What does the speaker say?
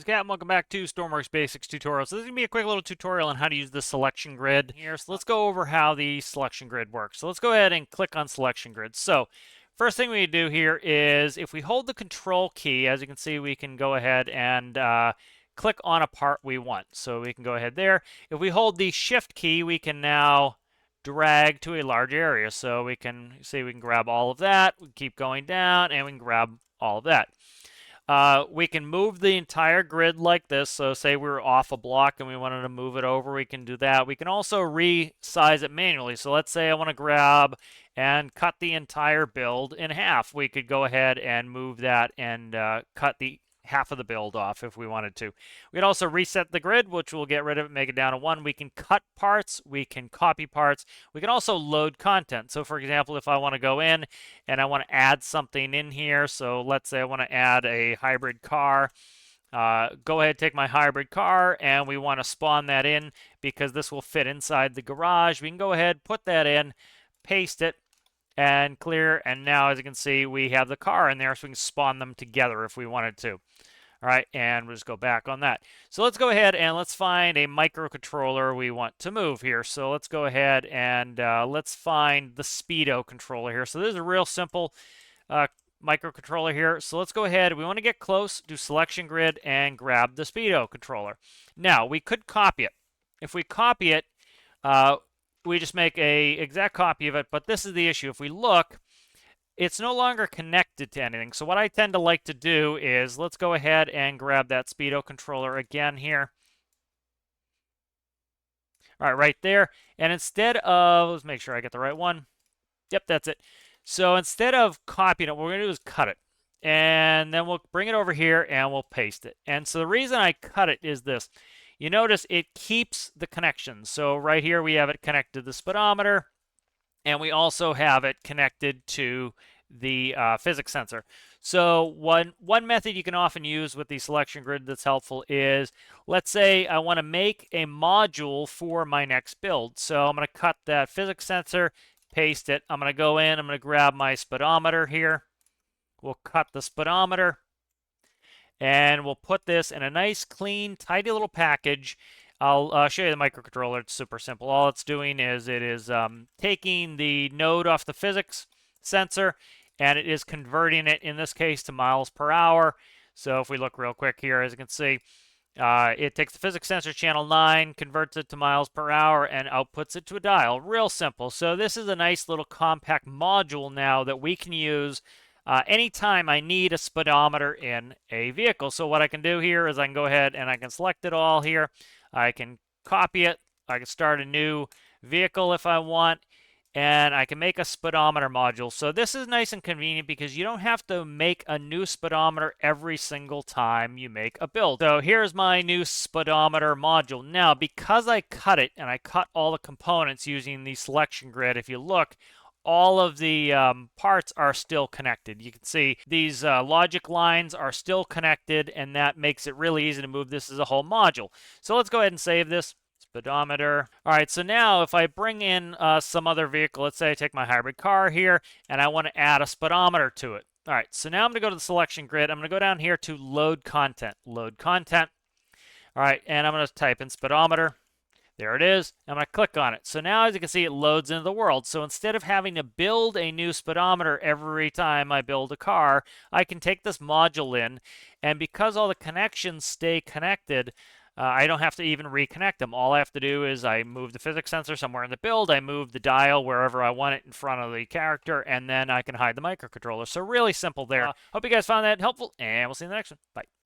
Cat, and welcome back to Stormworks Basics Tutorial. So this is going to be a quick little tutorial on how to use the selection grid here. So let's go over how the selection grid works. So let's go ahead and click on selection grid. So first thing we do here is if we hold the control key, as you can see, we can go ahead and click on a part we want. So we can go ahead there. If we hold the shift key, we can now drag to a large area. So we can see we can grab all of that, we keep going down, and we can grab all of that. We can move the entire grid like this. So say we were off a block and we wanted to move it over, we can do that. We can also resize it manually. So let's say I want to grab and cut the entire build in half. We could go ahead and move that and cut the half of the build off if we wanted to. We can also reset the grid, which we'll get rid of it, make it down to 1. We can cut parts, we can copy parts. We can also load content. So for example, if I want to go in and I want to add something in here, so let's say I want to add a hybrid car, go ahead, take my hybrid car, and we want to spawn that in because this will fit inside the garage. We can go ahead, put that in, paste it, and clear, and now as you can see we have the car in there, so we can spawn them together if we wanted to. All right, and we'll just go back on that. So let's go ahead and let's find a microcontroller we want to move here. So let's go ahead and let's find the Speedo controller here. So this is a real simple microcontroller here. So let's go ahead, we want to get close, do selection grid, and grab the Speedo controller. Now we could copy it. If we copy it, we just make a exact copy of it, but this is the issue. If we look, it's no longer connected to anything. So what I tend to like to do is let's go ahead and grab that Speedo controller again here. All right, right there. And instead of, let's make sure I get the right one. Yep, that's it. So instead of copying it, what we're going to do is cut it. And then we'll bring it over here and we'll paste it. And so the reason I cut it is this. You notice it keeps the connections. So right here we have it connected to the speedometer, and we also have it connected to the physics sensor. So one method you can often use with the selection grid that's helpful is, let's say I want to make a module for my next build. So I'm going to cut that physics sensor, paste it. I'm going to go in, I'm going to grab my speedometer here. We'll cut the speedometer. And we'll put this in a nice, clean, tidy little package. I'll show you the microcontroller. It's super simple. All it's doing is it is taking the node off the physics sensor, and it is converting it, in this case, to miles per hour. So if we look real quick here, as you can see, it takes the physics sensor channel 9, converts it to miles per hour, and outputs it to a dial. Real simple. So this is a nice little compact module now that we can use anytime I need a speedometer in a vehicle. So what I can do here is I can go ahead and I can select it all here. I can copy it. I can start a new vehicle if I want, and I can make a speedometer module. So this is nice and convenient because you don't have to make a new speedometer every single time you make a build. So here's my new speedometer module. Now, because I cut it and I cut all the components using the selection grid, if you look, all of the parts are still connected. You can see these logic lines are still connected, and that makes it really easy to move this as a whole module. So let's go ahead and save this. Speedometer. All right, so now if I bring in some other vehicle, let's say I take my hybrid car here, and I want to add a speedometer to it. All right, so now I'm going to go to the selection grid. I'm going to go down here to load content. Load content. All right, and I'm going to type in speedometer. There it is. I'm going to click on it. So now, as you can see, it loads into the world. So instead of having to build a new speedometer every time I build a car, I can take this module in, and because all the connections stay connected, I don't have to even reconnect them. All I have to do is I move the physics sensor somewhere in the build, I move the dial wherever I want it in front of the character, and then I can hide the microcontroller. So really simple there. Hope you guys found that helpful, and we'll see you in the next one. Bye.